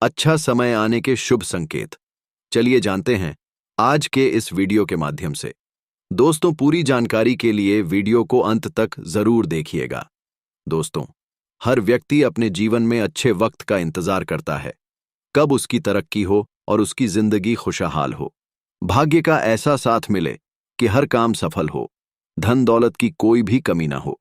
अच्छा समय आने के शुभ संकेत। चलिए जानते हैं आज के इस वीडियो के माध्यम से। दोस्तों, पूरी जानकारी के लिए वीडियो को अंत तक जरूर देखिएगा। दोस्तों, हर व्यक्ति अपने जीवन में अच्छे वक्त का इंतजार करता है, कब उसकी तरक्की हो और उसकी जिंदगी खुशहाल हो, भाग्य का ऐसा साथ मिले कि हर काम सफल हो, धन दौलत की कोई भी कमी ना हो।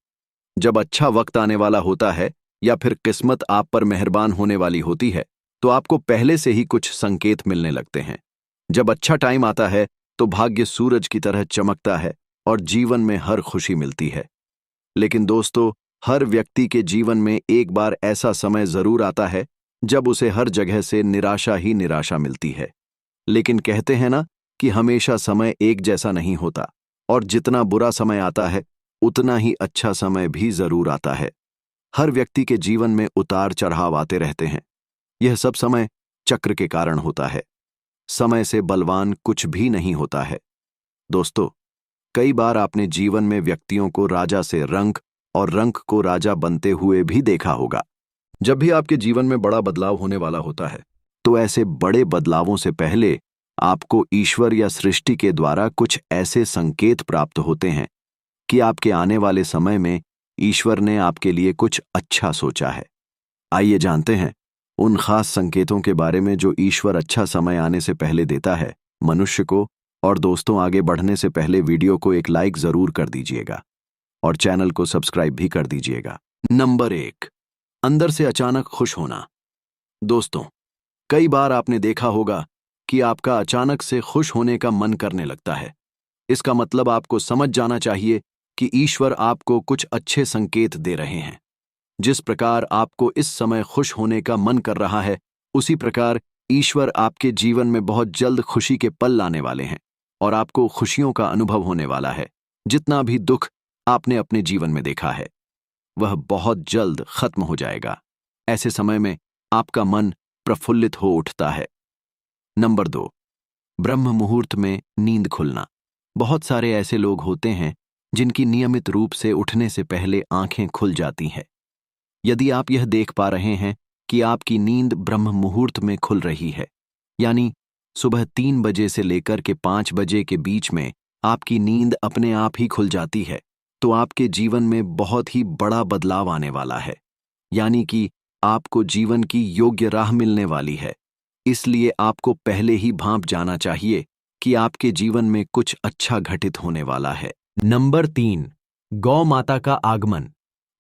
जब अच्छा वक्त आने वाला होता है या फिर किस्मत आप पर मेहरबान होने वाली होती है, तो आपको पहले से ही कुछ संकेत मिलने लगते हैं। जब अच्छा टाइम आता है तो भाग्य सूरज की तरह चमकता है और जीवन में हर खुशी मिलती है। लेकिन दोस्तों, हर व्यक्ति के जीवन में एक बार ऐसा समय जरूर आता है जब उसे हर जगह से निराशा ही निराशा मिलती है। लेकिन कहते हैं ना कि हमेशा समय एक जैसा नहीं होता, और जितना बुरा समय आता है उतना ही अच्छा समय भी जरूर आता है। हर व्यक्ति के जीवन में उतार चढ़ाव आते रहते हैं। यह सब समय चक्र के कारण होता है। समय से बलवान कुछ भी नहीं होता है। दोस्तों, कई बार आपने जीवन में व्यक्तियों को राजा से रंक और रंक को राजा बनते हुए भी देखा होगा। जब भी आपके जीवन में बड़ा बदलाव होने वाला होता है, तो ऐसे बड़े बदलावों से पहले आपको ईश्वर या सृष्टि के द्वारा कुछ ऐसे संकेत प्राप्त होते हैं कि आपके आने वाले समय में ईश्वर ने आपके लिए कुछ अच्छा सोचा है। आइए जानते हैं उन खास संकेतों के बारे में जो ईश्वर अच्छा समय आने से पहले देता है मनुष्य को। और दोस्तों, आगे बढ़ने से पहले वीडियो को एक लाइक जरूर कर दीजिएगा और चैनल को सब्सक्राइब भी कर दीजिएगा। नंबर 1, अंदर से अचानक खुश होना। दोस्तों, कई बार आपने देखा होगा कि आपका अचानक से खुश होने का मन करने लगता है। इसका मतलब आपको समझ जाना चाहिए कि ईश्वर आपको कुछ अच्छे संकेत दे रहे हैं। जिस प्रकार आपको इस समय खुश होने का मन कर रहा है, उसी प्रकार ईश्वर आपके जीवन में बहुत जल्द खुशी के पल लाने वाले हैं और आपको खुशियों का अनुभव होने वाला है। जितना भी दुख आपने अपने जीवन में देखा है, वह बहुत जल्द खत्म हो जाएगा। ऐसे समय में आपका मन प्रफुल्लित हो उठता है। नंबर 2, ब्रह्म मुहूर्त में नींद खुलना। बहुत सारे ऐसे लोग होते हैं जिनकी नियमित रूप से उठने से पहले आंखें खुल जाती हैं। यदि आप यह देख पा रहे हैं कि आपकी नींद ब्रह्म मुहूर्त में खुल रही है, यानी सुबह 3 बजे से लेकर के 5 बजे के बीच में आपकी नींद अपने आप ही खुल जाती है, तो आपके जीवन में बहुत ही बड़ा बदलाव आने वाला है। यानी कि आपको जीवन की योग्य राह मिलने वाली है। इसलिए आपको पहले ही भांप जाना चाहिए कि आपके जीवन में कुछ अच्छा घटित होने वाला है। नंबर 3, गौ माता का आगमन।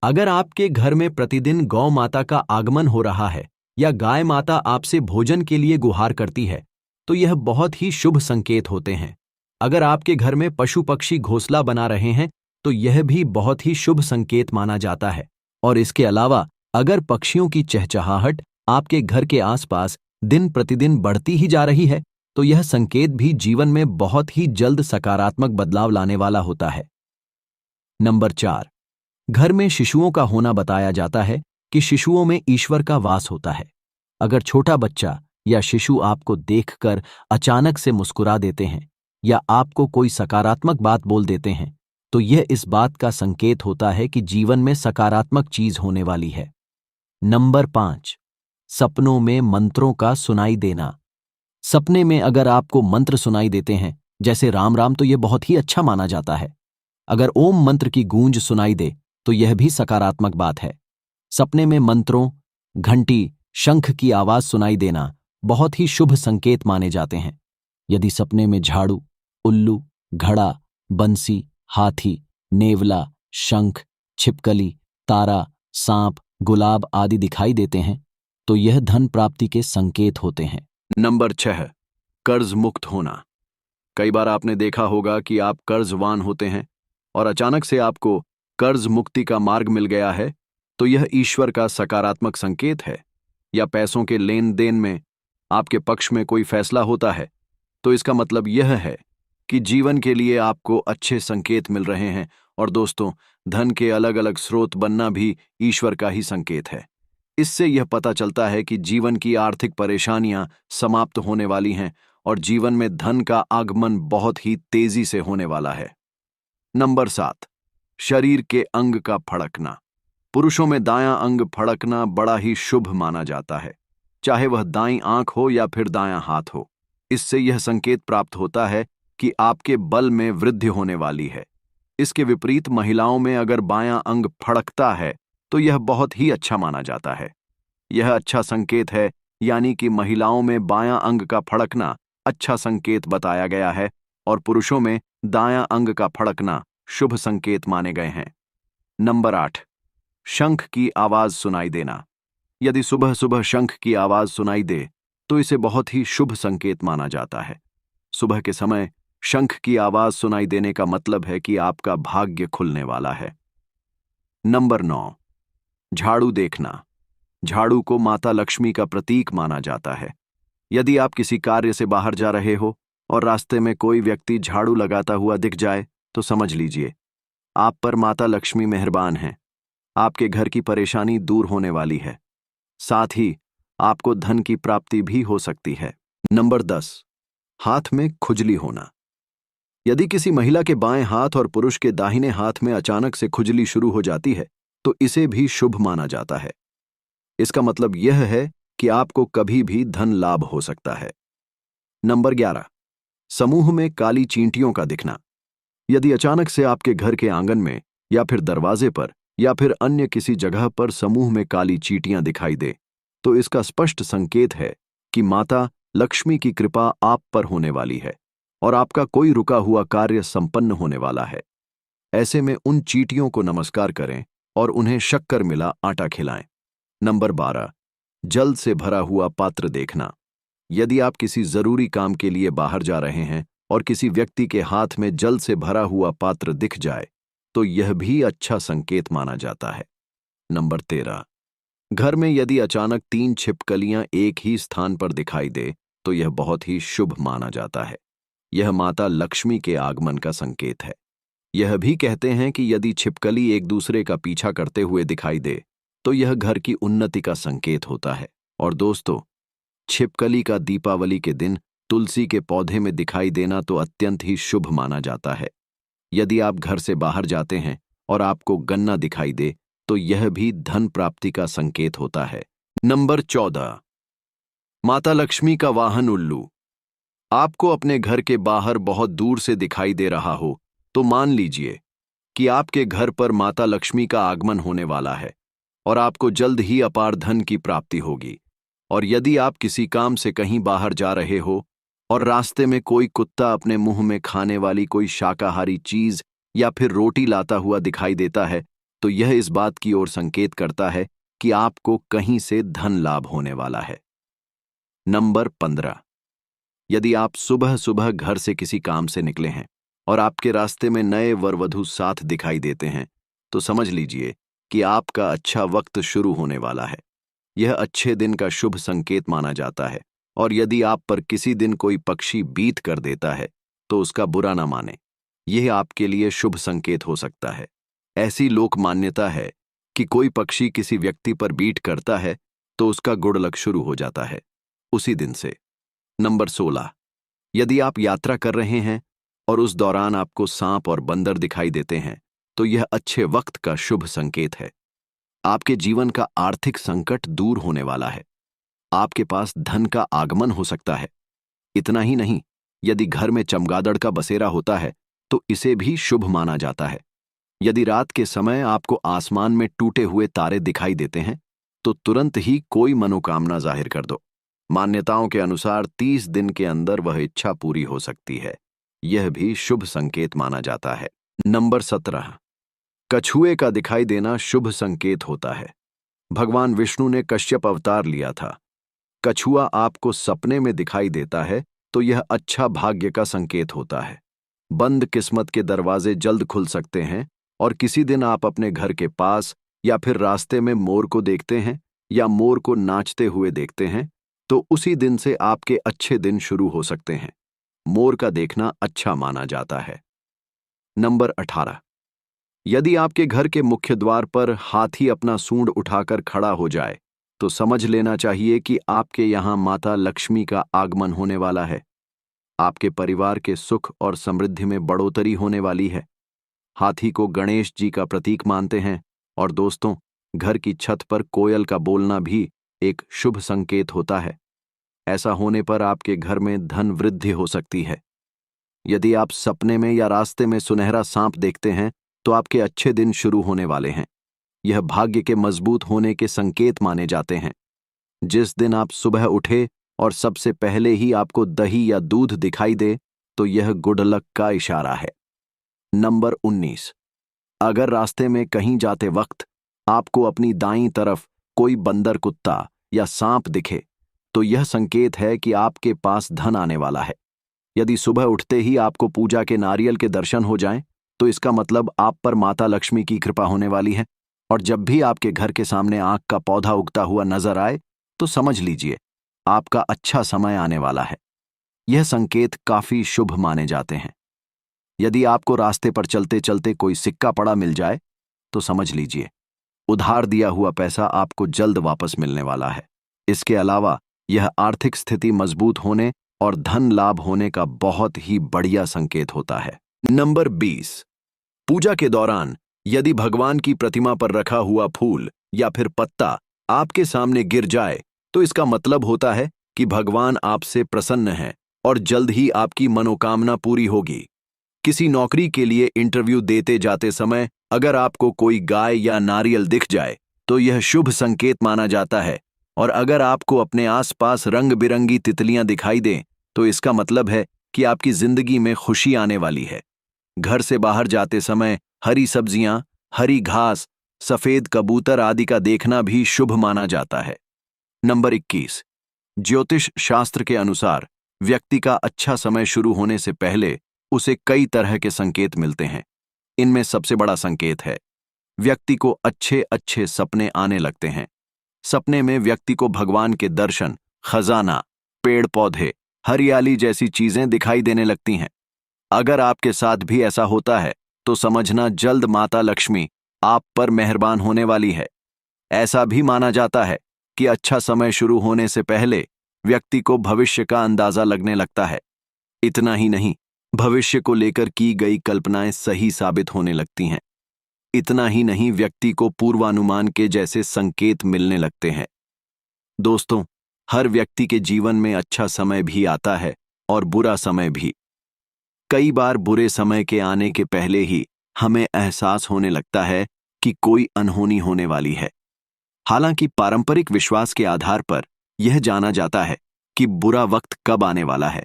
अगर आपके घर में प्रतिदिन गौ माता का आगमन हो रहा है या गाय माता आपसे भोजन के लिए गुहार करती है, तो यह बहुत ही शुभ संकेत होते हैं। अगर आपके घर में पशु पक्षी घोंसला बना रहे हैं, तो यह भी बहुत ही शुभ संकेत माना जाता है। और इसके अलावा अगर पक्षियों की चहचहाहट आपके घर के आसपास दिन प्रतिदिन बढ़ती ही जा रही है, तो यह संकेत भी जीवन में बहुत ही जल्द सकारात्मक बदलाव लाने वाला होता है। नंबर 4, घर में शिशुओं का होना बताया जाता है कि शिशुओं में ईश्वर का वास होता है। अगर छोटा बच्चा या शिशु आपको देखकर अचानक से मुस्कुरा देते हैं या आपको कोई सकारात्मक बात बोल देते हैं, तो यह इस बात का संकेत होता है कि जीवन में सकारात्मक चीज होने वाली है। नंबर 5, सपनों में मंत्रों का सुनाई देना। सपने में अगर आपको मंत्र सुनाई देते हैं, जैसे राम राम, तो यह बहुत ही अच्छा माना जाता है। अगर ओम मंत्र की गूंज सुनाई दे तो यह भी सकारात्मक बात है। सपने में मंत्रों, घंटी, शंख की आवाज सुनाई देना बहुत ही शुभ संकेत माने जाते हैं। यदि सपने में झाड़ू, उल्लू, घड़ा, बंसी, हाथी, नेवला, शंख, छिपकली, तारा, सांप, गुलाब आदि दिखाई देते हैं, तो यह धन प्राप्ति के संकेत होते हैं। नंबर 6, कर्ज मुक्त होना। कई बार आपने देखा होगा कि आप कर्जवान होते हैं और अचानक से आपको कर्ज मुक्ति का मार्ग मिल गया है, तो यह ईश्वर का सकारात्मक संकेत है। या पैसों के लेन देन में आपके पक्ष में कोई फैसला होता है, तो इसका मतलब यह है कि जीवन के लिए आपको अच्छे संकेत मिल रहे हैं। और दोस्तों, धन के अलग अलग स्रोत बनना भी ईश्वर का ही संकेत है। इससे यह पता चलता है कि जीवन की आर्थिक परेशानियां समाप्त होने वाली हैं और जीवन में धन का आगमन बहुत ही तेजी से होने वाला है। नंबर 7, शरीर के अंग का फड़कना। पुरुषों में दायां अंग फड़कना बड़ा ही शुभ माना जाता है। चाहे वह दाईं आंख हो या फिर दायां हाथ हो। इससे यह संकेत प्राप्त होता है कि आपके बल में वृद्धि होने वाली है। इसके विपरीत महिलाओं में अगर बायां अंग फड़कता है तो यह बहुत ही अच्छा माना जाता है। यह अच्छा संकेत है, यानी कि महिलाओं में बायां अंग का फड़कना अच्छा संकेत बताया गया है और पुरुषों में दायां अंग का फड़कना शुभ संकेत माने गए हैं। नंबर 8, शंख की आवाज सुनाई देना। यदि सुबह सुबह शंख की आवाज सुनाई दे तो इसे बहुत ही शुभ संकेत माना जाता है। सुबह के समय शंख की आवाज सुनाई देने का मतलब है कि आपका भाग्य खुलने वाला है। नंबर 9, झाड़ू देखना। झाड़ू को माता लक्ष्मी का प्रतीक माना जाता है। यदि आप किसी कार्य से बाहर जा रहे हो और रास्ते में कोई व्यक्ति झाड़ू लगाता हुआ दिख जाए तो समझ लीजिए आप पर माता लक्ष्मी मेहरबान हैं। आपके घर की परेशानी दूर होने वाली है। साथ ही आपको धन की प्राप्ति भी हो सकती है। नंबर 10, हाथ में खुजली होना। यदि किसी महिला के बाएं हाथ और पुरुष के दाहिने हाथ में अचानक से खुजली शुरू हो जाती है तो इसे भी शुभ माना जाता है। इसका मतलब यह है कि आपको कभी भी धन लाभ हो सकता है। नंबर 11, समूह में काली चींटियों का दिखना। यदि अचानक से आपके घर के आंगन में या फिर दरवाजे पर या फिर अन्य किसी जगह पर समूह में काली चींटियां दिखाई दे तो इसका स्पष्ट संकेत है कि माता लक्ष्मी की कृपा आप पर होने वाली है और आपका कोई रुका हुआ कार्य संपन्न होने वाला है। ऐसे में उन चींटियों को नमस्कार करें और उन्हें शक्कर मिला आटा खिलाएं। नंबर 12, जल से भरा हुआ पात्र देखना। यदि आप किसी जरूरी काम के लिए बाहर जा रहे हैं और किसी व्यक्ति के हाथ में जल से भरा हुआ पात्र दिख जाए तो यह भी अच्छा संकेत माना जाता है। नंबर 13, घर में यदि अचानक 3 छिपकलियां एक ही स्थान पर दिखाई दे तो यह बहुत ही शुभ माना जाता है। यह माता लक्ष्मी के आगमन का संकेत है। यह भी कहते हैं कि यदि छिपकली एक दूसरे का पीछा करते हुए दिखाई दे तो यह घर की उन्नति का संकेत होता है। और दोस्तों, छिपकली का दीपावली के दिन तुलसी के पौधे में दिखाई देना तो अत्यंत ही शुभ माना जाता है। यदि आप घर से बाहर जाते हैं और आपको गन्ना दिखाई दे तो यह भी धन प्राप्ति का संकेत होता है। नंबर 14, माता लक्ष्मी का वाहन उल्लू। आपको अपने घर के बाहर बहुत दूर से दिखाई दे रहा हो तो मान लीजिए कि आपके घर पर माता लक्ष्मी का आगमन होने वाला है और आपको जल्द ही अपार धन की प्राप्ति होगी। और यदि आप किसी काम से कहीं बाहर जा रहे हो और रास्ते में कोई कुत्ता अपने मुंह में खाने वाली कोई शाकाहारी चीज या फिर रोटी लाता हुआ दिखाई देता है तो यह इस बात की ओर संकेत करता है कि आपको कहीं से धन लाभ होने वाला है। नंबर 15, यदि आप सुबह सुबह घर से किसी काम से निकले हैं और आपके रास्ते में नए वरवधु साथ दिखाई देते हैं तो समझ लीजिए कि आपका अच्छा वक्त शुरू होने वाला है। यह अच्छे दिन का शुभ संकेत माना जाता है और यदि आप पर किसी दिन कोई पक्षी बीत कर देता है तो उसका बुरा ना माने। यह आपके लिए शुभ संकेत हो सकता है। ऐसी लोक मान्यता है कि कोई पक्षी किसी व्यक्ति पर बीट करता है तो उसका गुड लक शुरू हो जाता है उसी दिन से। नंबर 16, यदि आप यात्रा कर रहे हैं और उस दौरान आपको सांप और बंदर दिखाई देते हैं तो यह अच्छे वक्त का शुभ संकेत है। आपके जीवन का आर्थिक संकट दूर होने वाला है। आपके पास धन का आगमन हो सकता है। इतना ही नहीं, यदि घर में चमगादड़ का बसेरा होता है तो इसे भी शुभ माना जाता है। यदि रात के समय आपको आसमान में टूटे हुए तारे दिखाई देते हैं तो तुरंत ही कोई मनोकामना जाहिर कर दो। मान्यताओं के अनुसार 30 दिन के अंदर वह इच्छा पूरी हो सकती है। यह भी शुभ संकेत माना जाता है। नंबर 17, कछुए का दिखाई देना शुभ संकेत होता है। भगवान विष्णु ने कश्यप अवतार लिया था। कछुआ आपको सपने में दिखाई देता है तो यह अच्छा भाग्य का संकेत होता है। बंद किस्मत के दरवाजे जल्द खुल सकते हैं और किसी दिन आप अपने घर के पास या फिर रास्ते में मोर को देखते हैं या मोर को नाचते हुए देखते हैं तो उसी दिन से आपके अच्छे दिन शुरू हो सकते हैं। मोर का देखना अच्छा माना जाता है। नंबर 18, यदि आपके घर के मुख्य द्वार पर हाथी अपना सूंड उठाकर खड़ा हो जाए तो समझ लेना चाहिए कि आपके यहां माता लक्ष्मी का आगमन होने वाला है। आपके परिवार के सुख और समृद्धि में बढ़ोतरी होने वाली है। हाथी को गणेश जी का प्रतीक मानते हैं और दोस्तों, घर की छत पर कोयल का बोलना भी एक शुभ संकेत होता है। ऐसा होने पर आपके घर में धन वृद्धि हो सकती है। यदि आप सपने में या रास्ते में सुनहरा सांप देखते हैं तो आपके अच्छे दिन शुरू होने वाले हैं। यह भाग्य के मजबूत होने के संकेत माने जाते हैं। जिस दिन आप सुबह उठे और सबसे पहले ही आपको दही या दूध दिखाई दे तो यह गुड लक का इशारा है। नंबर 19, अगर रास्ते में कहीं जाते वक्त आपको अपनी दाईं तरफ कोई बंदर कुत्ता या सांप दिखे तो यह संकेत है कि आपके पास धन आने वाला है। यदि सुबह उठते ही आपको पूजा के नारियल के दर्शन हो जाएं, तो इसका मतलब आप पर माता लक्ष्मी की कृपा होने वाली है। और जब भी आपके घर के सामने आक का पौधा उगता हुआ नजर आए तो समझ लीजिए आपका अच्छा समय आने वाला है। यह संकेत काफी शुभ माने जाते हैं। यदि आपको रास्ते पर चलते चलते कोई सिक्का पड़ा मिल जाए तो समझ लीजिए उधार दिया हुआ पैसा आपको जल्द वापस मिलने वाला है। इसके अलावा यह आर्थिक स्थिति मजबूत होने और धन लाभ होने का बहुत ही बढ़िया संकेत होता है। नंबर 20, पूजा के दौरान यदि भगवान की प्रतिमा पर रखा हुआ फूल या फिर पत्ता आपके सामने गिर जाए तो इसका मतलब होता है कि भगवान आपसे प्रसन्न हैं और जल्द ही आपकी मनोकामना पूरी होगी। किसी नौकरी के लिए इंटरव्यू देते जाते समय अगर आपको कोई गाय या नारियल दिख जाए तो यह शुभ संकेत माना जाता है। और अगर आपको अपने आसपास रंग बिरंगी तितलियां दिखाई दें तो इसका मतलब है कि आपकी जिंदगी में खुशी आने वाली है। घर से बाहर जाते समय हरी सब्जियां, हरी घास, सफेद कबूतर आदि का देखना भी शुभ माना जाता है। नंबर 21, ज्योतिष शास्त्र के अनुसार व्यक्ति का अच्छा समय शुरू होने से पहले उसे कई तरह के संकेत मिलते हैं। इनमें सबसे बड़ा संकेत है व्यक्ति को अच्छे अच्छे सपने आने लगते हैं। सपने में व्यक्ति को भगवान के दर्शन, खजाना, पेड़ पौधे, हरियाली जैसी चीजें दिखाई देने लगती हैं। अगर आपके साथ भी ऐसा होता है तो समझना जल्द माता लक्ष्मी आप पर मेहरबान होने वाली है। ऐसा भी माना जाता है कि अच्छा समय शुरू होने से पहले व्यक्ति को भविष्य का अंदाजा लगने लगता है। इतना ही नहीं, भविष्य को लेकर की गई कल्पनाएं सही साबित होने लगती हैं। इतना ही नहीं, व्यक्ति को पूर्वानुमान के जैसे संकेत मिलने लगते हैं। दोस्तों, हर व्यक्ति के जीवन में अच्छा समय भी आता है और बुरा समय भी। कई बार बुरे समय के आने के पहले ही हमें एहसास होने लगता है कि कोई अनहोनी होने वाली है। हालांकि पारंपरिक विश्वास के आधार पर यह जाना जाता है कि बुरा वक्त कब आने वाला है।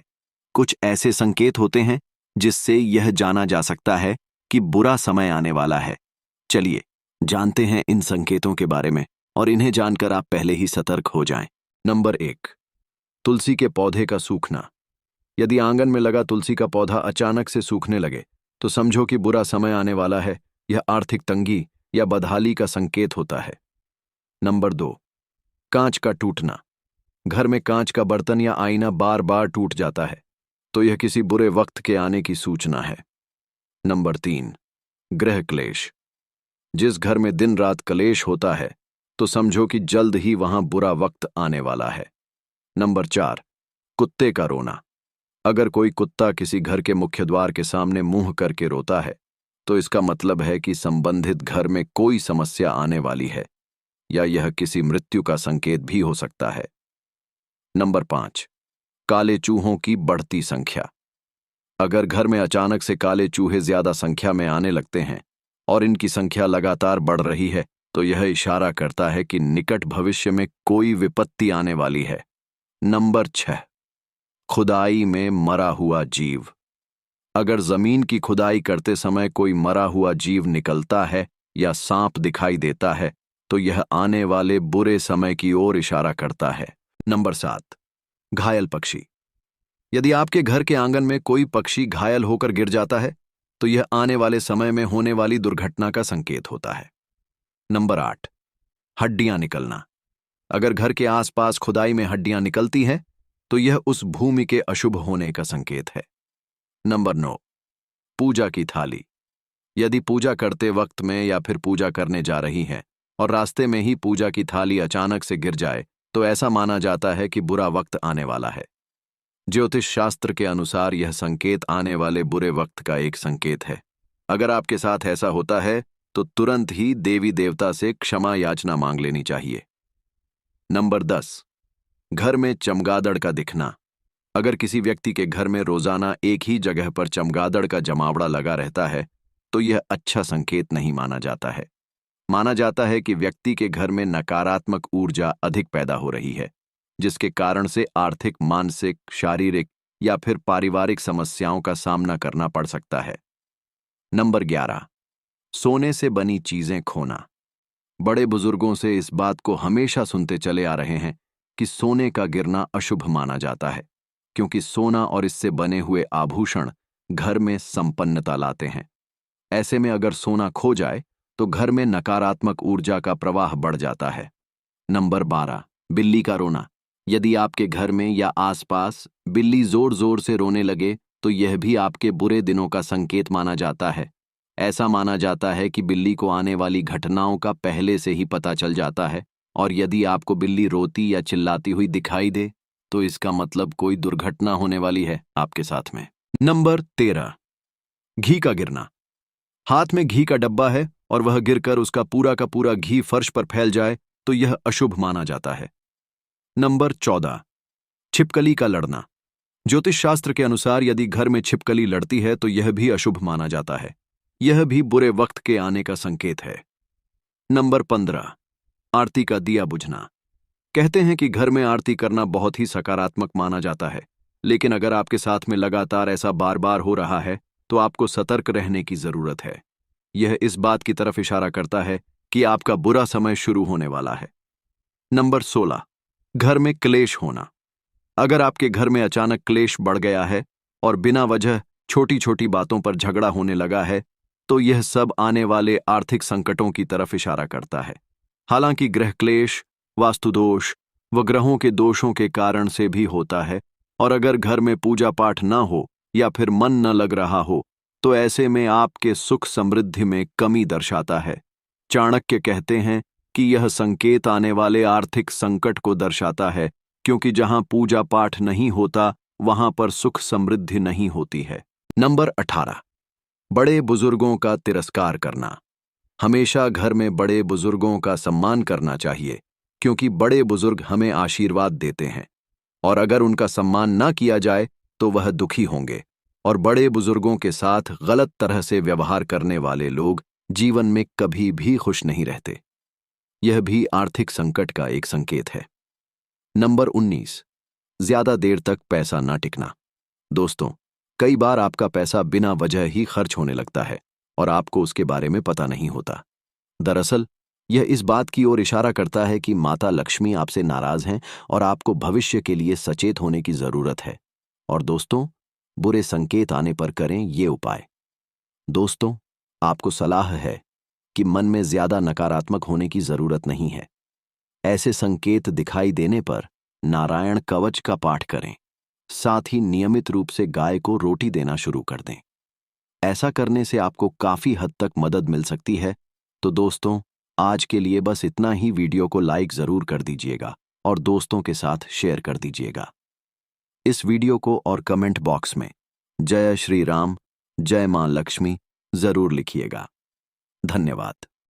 कुछ ऐसे संकेत होते हैं जिससे यह जाना जा सकता है कि बुरा समय आने वाला है। चलिए जानते हैं इन संकेतों के बारे में और इन्हें जानकर आप पहले ही सतर्क हो जाएं। नंबर 1, तुलसी के पौधे का सूखना। यदि आंगन में लगा तुलसी का पौधा अचानक से सूखने लगे तो समझो कि बुरा समय आने वाला है। यह आर्थिक तंगी या बदहाली का संकेत होता है। नंबर 2, कांच का टूटना। घर में कांच का बर्तन या आईना बार बार टूट जाता है तो यह किसी बुरे वक्त के आने की सूचना है। नंबर 3, गृह क्लेश। जिस घर में दिन रात कलेश होता है तो समझो कि जल्द ही वहां बुरा वक्त आने वाला है। नंबर 4, कुत्ते का रोना। अगर कोई कुत्ता किसी घर के मुख्य द्वार के सामने मुंह करके रोता है तो इसका मतलब है कि संबंधित घर में कोई समस्या आने वाली है या यह किसी मृत्यु का संकेत भी हो सकता है। नंबर 5, काले चूहों की बढ़ती संख्या। अगर घर में अचानक से काले चूहे ज्यादा संख्या में आने लगते हैं और इनकी संख्या लगातार बढ़ रही है तो यह इशारा करता है कि निकट भविष्य में कोई विपत्ति आने वाली है। नंबर 6, खुदाई में मरा हुआ जीव। अगर जमीन की खुदाई करते समय कोई मरा हुआ जीव निकलता है या सांप दिखाई देता है तो यह आने वाले बुरे समय की ओर इशारा करता है। नंबर 7, घायल पक्षी। यदि आपके घर के आंगन में कोई पक्षी घायल होकर गिर जाता है तो यह आने वाले समय में होने वाली दुर्घटना का संकेत होता है। नंबर 8, हड्डियां निकलना। अगर घर के आसपास खुदाई में हड्डियां निकलती हैं तो यह उस भूमि के अशुभ होने का संकेत है। नंबर 9, पूजा की थाली। यदि पूजा करते वक्त में या फिर पूजा करने जा रही हैं और रास्ते में ही पूजा की थाली अचानक से गिर जाए तो ऐसा माना जाता है कि बुरा वक्त आने वाला है। ज्योतिष शास्त्र के अनुसार यह संकेत आने वाले बुरे वक्त का एक संकेत है। अगर आपके साथ ऐसा होता है तो तुरंत ही देवी देवता से क्षमा याचना मांग लेनी चाहिए। नंबर 10, घर में चमगादड़ का दिखना। अगर किसी व्यक्ति के घर में रोजाना एक ही जगह पर चमगादड़ का जमावड़ा लगा रहता है तो यह अच्छा संकेत नहीं माना जाता है। माना जाता है कि व्यक्ति के घर में नकारात्मक ऊर्जा अधिक पैदा हो रही है, जिसके कारण से आर्थिक, मानसिक, शारीरिक या फिर पारिवारिक समस्याओं का सामना करना पड़ सकता है। नंबर 11, सोने से बनी चीजें खोना। बड़े बुजुर्गों से इस बात को हमेशा सुनते चले आ रहे हैं कि सोने का गिरना अशुभ माना जाता है, क्योंकि सोना और इससे बने हुए आभूषण घर में संपन्नता लाते हैं। ऐसे में अगर सोना खो जाए तो घर में नकारात्मक ऊर्जा का प्रवाह बढ़ जाता है। नंबर 12, बिल्ली का रोना। यदि आपके घर में या आसपास बिल्ली जोर जोर से रोने लगे तो यह भी आपके बुरे दिनों का संकेत माना जाता है। ऐसा माना जाता है कि बिल्ली को आने वाली घटनाओं का पहले से ही पता चल जाता है, और यदि आपको बिल्ली रोती या चिल्लाती हुई दिखाई दे तो इसका मतलब कोई दुर्घटना होने वाली है आपके साथ में। नंबर 13, घी का गिरना। हाथ में घी का डब्बा है और वह गिरकर उसका पूरा का पूरा घी फर्श पर फैल जाए तो यह अशुभ माना जाता है। नंबर 14, छिपकली का लड़ना। ज्योतिष शास्त्र के अनुसार यदि घर में छिपकली लड़ती है तो यह भी अशुभ माना जाता है। यह भी बुरे वक्त के आने का संकेत है। नंबर 15, आरती का दिया बुझना। कहते हैं कि घर में आरती करना बहुत ही सकारात्मक माना जाता है, लेकिन अगर आपके साथ में लगातार ऐसा बार बार हो रहा है तो आपको सतर्क रहने की जरूरत है। यह इस बात की तरफ इशारा करता है कि आपका बुरा समय शुरू होने वाला है। नंबर 16, घर में क्लेश होना। अगर आपके घर में अचानक क्लेश बढ़ गया है और बिना वजह छोटी छोटी बातों पर झगड़ा होने लगा है तो यह सब आने वाले आर्थिक संकटों की तरफ इशारा करता है। हालांकि ग्रह क्लेश, वास्तु दोष व ग्रहों के दोषों के कारण से भी होता है, और अगर घर में पूजा पाठ न हो या फिर मन न लग रहा हो तो ऐसे में आपके सुख समृद्धि में कमी दर्शाता है। चाणक्य कहते हैं कि यह संकेत आने वाले आर्थिक संकट को दर्शाता है, क्योंकि जहां पूजा पाठ नहीं होता वहां पर सुख समृद्धि नहीं होती है। नंबर 18, बड़े बुजुर्गों का तिरस्कार करना। हमेशा घर में बड़े बुजुर्गों का सम्मान करना चाहिए, क्योंकि बड़े बुजुर्ग हमें आशीर्वाद देते हैं, और अगर उनका सम्मान न किया जाए तो वह दुखी होंगे, और बड़े बुजुर्गों के साथ गलत तरह से व्यवहार करने वाले लोग जीवन में कभी भी खुश नहीं रहते। यह भी आर्थिक संकट का एक संकेत है। नंबर 19, ज्यादा देर तक पैसा न टिकना। दोस्तों, कई बार आपका पैसा बिना वजह ही खर्च होने लगता है और आपको उसके बारे में पता नहीं होता। दरअसल यह इस बात की ओर इशारा करता है कि माता लक्ष्मी आपसे नाराज हैं और आपको भविष्य के लिए सचेत होने की जरूरत है। और दोस्तों, बुरे संकेत आने पर करें ये उपाय। दोस्तों, आपको सलाह है कि मन में ज्यादा नकारात्मक होने की जरूरत नहीं है। ऐसे संकेत दिखाई देने पर नारायण कवच का पाठ करें, साथ ही नियमित रूप से गाय को रोटी देना शुरू कर दें। ऐसा करने से आपको काफी हद तक मदद मिल सकती है। तो दोस्तों, आज के लिए बस इतना ही। वीडियो को लाइक जरूर कर दीजिएगा और दोस्तों के साथ शेयर कर दीजिएगा। इस वीडियो को और कमेंट बॉक्स में जय श्री राम, जय मां लक्ष्मी जरूर लिखिएगा। धन्यवाद।